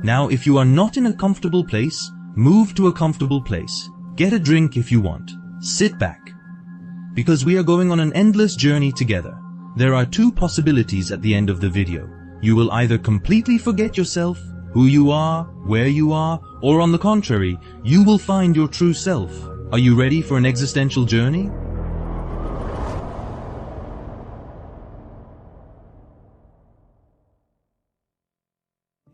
Now, if you are not in a comfortable place, move to a comfortable place. Get a drink if you want. Sit back. Because we are going on an endless journey together. There are two possibilities at the end of the video. You will either completely forget yourself, who you are, where you are, or on the contrary, you will find your true self. Are you ready for an existential journey?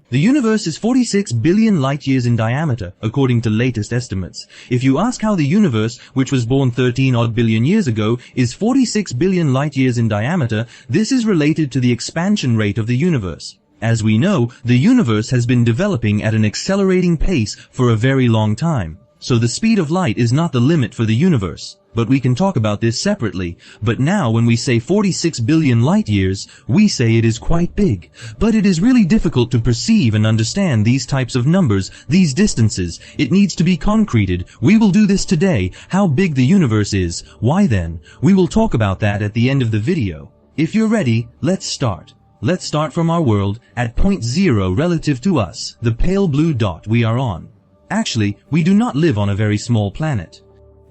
The universe is 46 billion light-years in diameter, according to latest estimates. If you ask how the universe, which was born 13-odd billion years ago, is 46 billion light-years in diameter, this is related to the expansion rate of the universe. As we know, the universe has been developing at an accelerating pace for a very long time. So the speed of light is not the limit for the universe. But we can talk about this separately. But now when we say 46 billion light-years, we say it is quite big. But it is really difficult to perceive and understand these types of numbers, these distances. It needs to be concreted. We will do this today. How big the universe is. Why then? We will talk about that at the end of the video. If you're ready, let's start. Let's start from our world, at point 0 relative to us, the pale blue dot we are on. Actually, we do not live on a very small planet.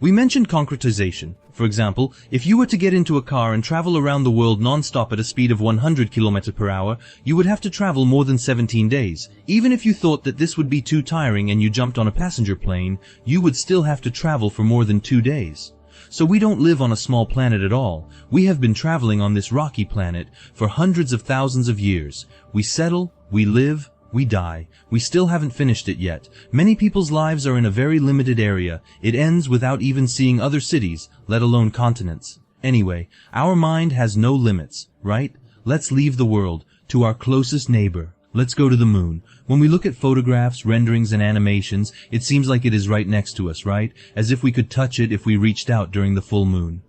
We mentioned concretization. For example, if you were to get into a car and travel around the world non-stop at a speed of 100 km per hour, you would have to travel more than 17 days. Even if you thought that this would be too tiring and you jumped on a passenger plane, you would still have to travel for more than 2 days. So we don't live on a small planet at all. We have been traveling on this rocky planet for hundreds of thousands of years. We settle, we live, we die. We still haven't finished it yet. Many people's lives are in a very limited area. It ends without even seeing other cities, let alone continents. Anyway, our mind has no limits, right? Let's leave the world, to our closest neighbor. Let's go to the moon. When we look at photographs, renderings, and animations, it seems like it is right next to us, right? As if we could touch it if we reached out during the full moon.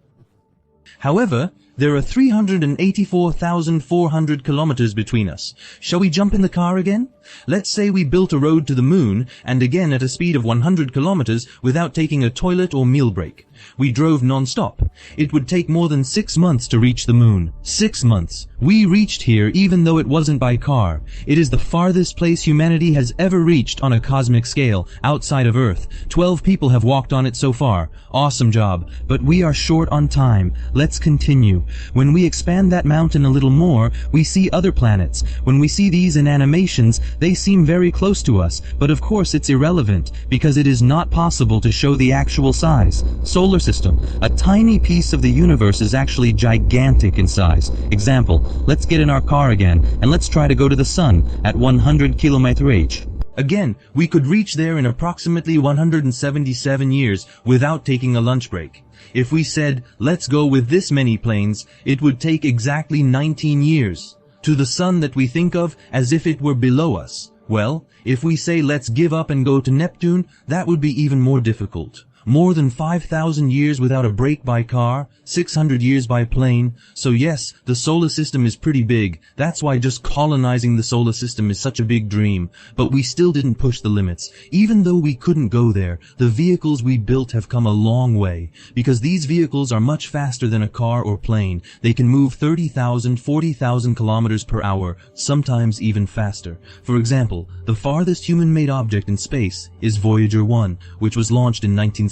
However, there are 384,400 kilometers between us. Shall we jump in the car again? Let's say we built a road to the moon, and again at a speed of 100 kilometers without taking a toilet or meal break. We drove non-stop. It would take more than 6 months to reach the moon. 6 months. We reached here even though it wasn't by car. It is the farthest place humanity has ever reached on a cosmic scale, outside of Earth. 12 people have walked on it so far. Awesome job. But we are short on time. Let's continue. When we expand that mountain a little more, we see other planets. When we see these in animations, they seem very close to us, but of course it's irrelevant, because it is not possible to show the actual size. Solar system. A tiny piece of the universe is actually gigantic in size. Example, let's get in our car again, and let's try to go to the sun at 100 km/h. Again, we could reach there in approximately 177 years without taking a lunch break. If we said, let's go with this many planes, it would take exactly 19 years. To the sun that we think of as if it were below us. Well, if we say let's give up and go to Neptune, that would be even more difficult. More than 5,000 years without a break by car, 600 years by plane. So yes, the solar system is pretty big. That's why just colonizing the solar system is such a big dream. But we still didn't push the limits. Even though we couldn't go there, the vehicles we built have come a long way. Because these vehicles are much faster than a car or plane. They can move 30,000, 40,000 kilometers per hour, sometimes even faster. For example, the farthest human-made object in space is Voyager 1, which was launched in 1977.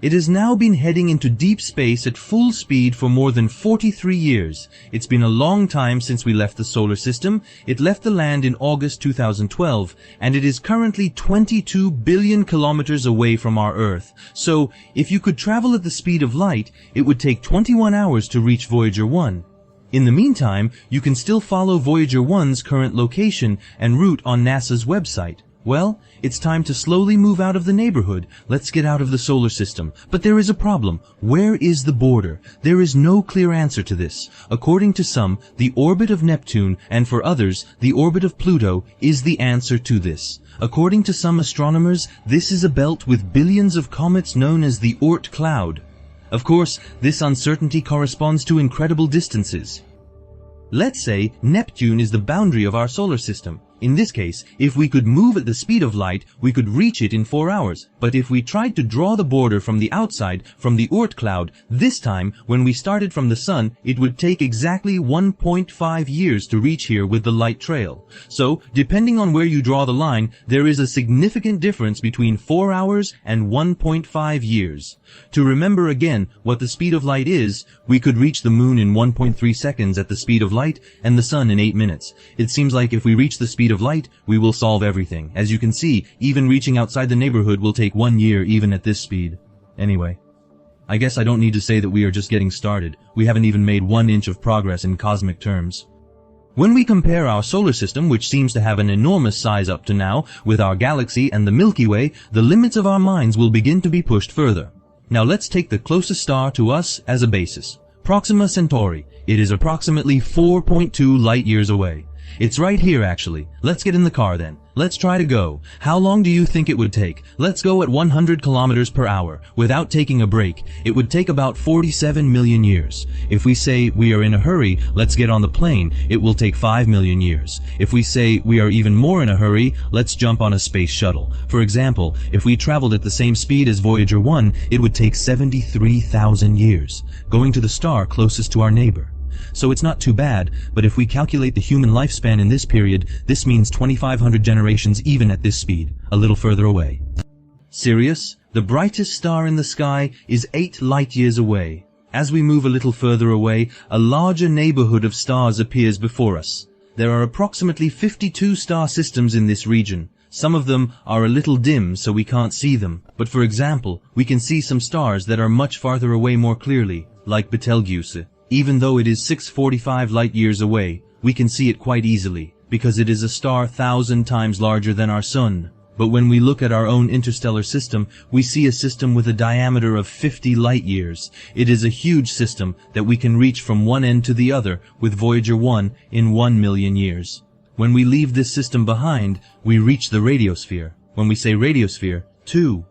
It has now been heading into deep space at full speed for more than 43 years. It's been a long time since we left the solar system. It left the land in August 2012, and it is currently 22 billion kilometers away from our Earth. So, if you could travel at the speed of light, it would take 21 hours to reach Voyager 1. In the meantime, you can still follow Voyager 1's current location and route on NASA's website. Well, it's time to slowly move out of the neighborhood. Let's get out of the solar system. But there is a problem. Where is the border? There is no clear answer to this. According to some, the orbit of Neptune, and for others, the orbit of Pluto, is the answer to this. According to some astronomers, this is a belt with billions of comets known as the Oort cloud. Of course, this uncertainty corresponds to incredible distances. Let's say Neptune is the boundary of our solar system. In this case, if we could move at the speed of light, we could reach it in 4 hours. But if we tried to draw the border from the outside, from the Oort cloud, this time, when we started from the sun, it would take exactly 1.5 years to reach here with the light trail. So, depending on where you draw the line, there is a significant difference between 4 hours and 1.5 years. To remember again what the speed of light is, we could reach the moon in 1.3 seconds at the speed of light, and the sun in 8 minutes. It seems like if we reach the speed of light, we will solve everything. As you can see, even reaching outside the neighborhood will take 1 year even at this speed. Anyway, I guess I don't need to say that we are just getting started. We haven't even made 1 inch of progress in cosmic terms. When we compare our solar system, which seems to have an enormous size up to now, with our galaxy and the Milky Way, the limits of our minds will begin to be pushed further. Now let's take the closest star to us as a basis. Proxima Centauri. It is approximately 4.2 light years away. It's right here actually. Let's get in the car then. Let's try to go. How long do you think it would take? Let's go at 100 kilometers per hour, without taking a break. It would take about 47 million years. If we say we are in a hurry, let's get on the plane, it will take 5 million years. If we say we are even more in a hurry, let's jump on a space shuttle. For example, if we traveled at the same speed as Voyager 1, it would take 73,000 years, going to the star closest to our neighbor. So it's not too bad, but if we calculate the human lifespan in this period, this means 2,500 generations even at this speed, a little further away. Sirius, the brightest star in the sky, is 8 light years away. As we move a little further away, a larger neighborhood of stars appears before us. There are approximately 52 star systems in this region. Some of them are a little dim, so we can't see them. But for example, we can see some stars that are much farther away more clearly, like Betelgeuse. Even though it is 645 light years away, we can see it quite easily, because it is a star 1,000 times larger than our sun. But when we look at our own interstellar system, we see a system with a diameter of 50 light years. It is a huge system that we can reach from one end to the other with Voyager 1 in 1 million years. When we leave this system behind, we reach the radiosphere. When we say radiosphere, 2.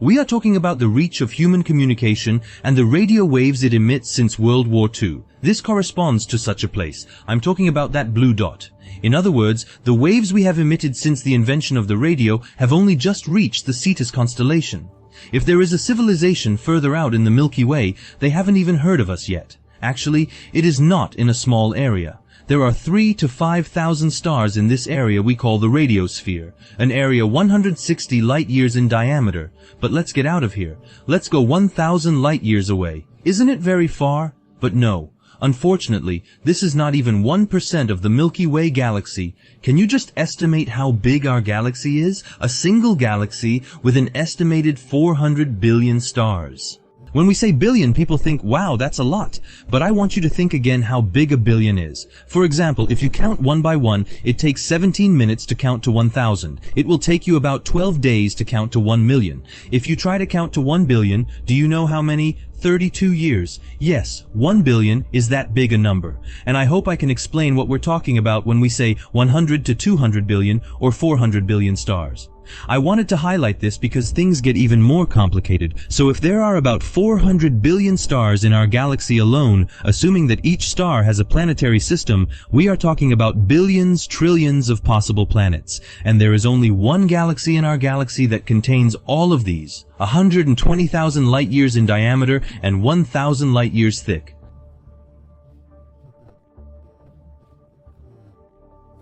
We are talking about the reach of human communication and the radio waves it emits since World War II. This corresponds to such a place. I'm talking about that blue dot. In other words, the waves we have emitted since the invention of the radio have only just reached the Cetus constellation. If there is a civilization further out in the Milky Way, they haven't even heard of us yet. Actually, it is not in a small area. There are 3,000 to 5,000 stars in this area we call the radiosphere, an area 160 light years in diameter. But let's get out of here. Let's go 1,000 light years away. Isn't it very far? But no. Unfortunately, this is not even 1% of the Milky Way galaxy. Can you just estimate how big our galaxy is? A single galaxy with an estimated 400 billion stars. When we say billion, people think, wow, that's a lot. But I want you to think again how big a billion is. For example, if you count one by one, it takes 17 minutes to count to 1,000. It will take you about 12 days to count to 1 million. If you try to count to 1 billion, do you know how many? 32 years. Yes, 1 billion is that big a number. And I hope I can explain what we're talking about when we say 100 to 200 billion or 400 billion stars. I wanted to highlight this because things get even more complicated. So if there are about 400 billion stars in our galaxy alone, assuming that each star has a planetary system, we are talking about billions, trillions of possible planets. And there is only one galaxy in our galaxy that contains all of these, 120,000 light years in diameter and 1,000 light years thick.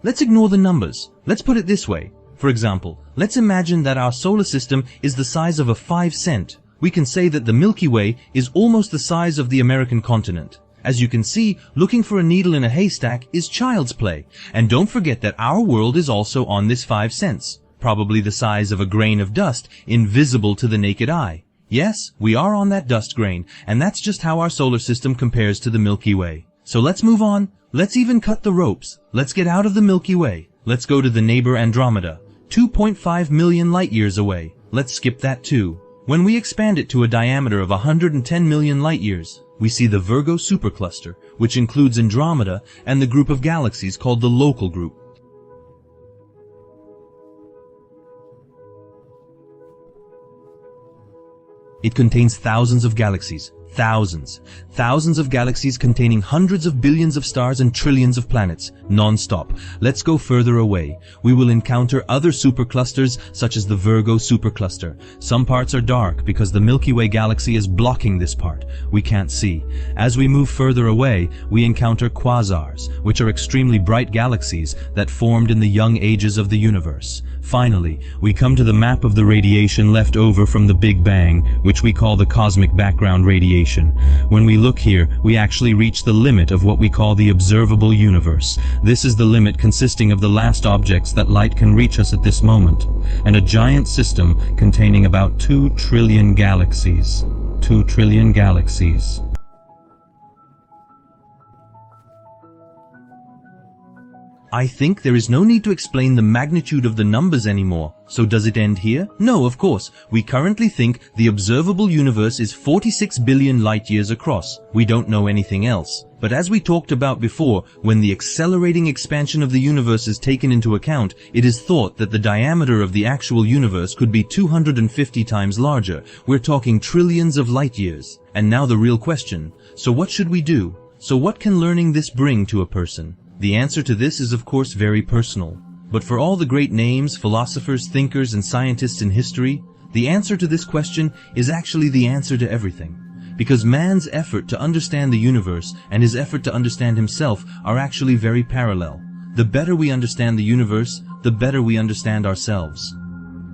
Let's ignore the numbers. Let's put it this way. For example, let's imagine that our solar system is the size of a 5 cent. We can say that the Milky Way is almost the size of the American continent. As you can see, looking for a needle in a haystack is child's play. And don't forget that our world is also on this 5 cents, probably the size of a grain of dust, invisible to the naked eye. Yes, we are on that dust grain, and that's just how our solar system compares to the Milky Way. So let's move on. Let's even cut the ropes. Let's get out of the Milky Way. Let's go to the neighbor Andromeda. 2.5 million light years away. Let's skip that too. When we expand it to a diameter of 110 million light years, we see the Virgo supercluster, which includes Andromeda and the group of galaxies called the Local Group. It contains thousands of galaxies, Thousands. Thousands of galaxies containing hundreds of billions of stars and trillions of planets, non-stop. Let's go further away. We will encounter other superclusters such as the Virgo supercluster. Some parts are dark because the Milky Way galaxy is blocking this part. We can't see. As we move further away, we encounter quasars, which are extremely bright galaxies that formed in the young ages of the universe. Finally, we come to the map of the radiation left over from the Big Bang, which we call the cosmic background radiation. When we look here, we actually reach the limit of what we call the observable universe. This is the limit consisting of the last objects that light can reach us at this moment, and a giant system containing about 2 trillion galaxies. 2 trillion galaxies. I think there is no need to explain the magnitude of the numbers anymore. So does it end here? No, of course. We currently think the observable universe is 46 billion light years across. We don't know anything else. But as we talked about before, when the accelerating expansion of the universe is taken into account, it is thought that the diameter of the actual universe could be 250 times larger. We're talking trillions of light years. And now the real question. So what should we do? So what can learning this bring to a person? The answer to this is of course very personal. But for all the great names, philosophers, thinkers, and scientists in history, the answer to this question is actually the answer to everything. Because man's effort to understand the universe and his effort to understand himself are actually very parallel. The better we understand the universe, the better we understand ourselves.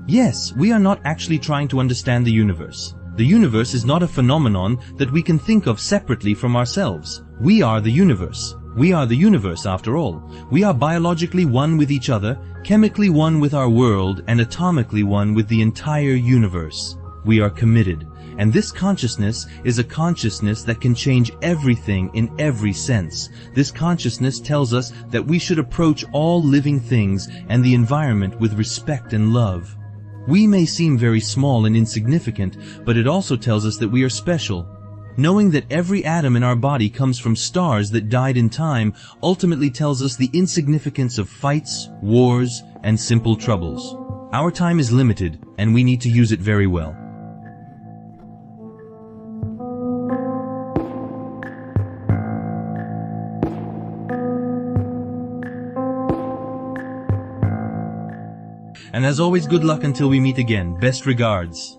Yes, we are not actually trying to understand the universe. The universe is not a phenomenon that we can think of separately from ourselves. We are the universe. We are the universe after all. We are biologically one with each other, chemically one with our world, and atomically one with the entire universe. We are committed. And this consciousness is a consciousness that can change everything in every sense. This consciousness tells us that we should approach all living things and the environment with respect and love. We may seem very small and insignificant, but it also tells us that we are special. Knowing that every atom in our body comes from stars that died in time ultimately tells us the insignificance of fights, wars, and simple troubles. Our time is limited, and we need to use it very well. And as always, good luck until we meet again. Best regards.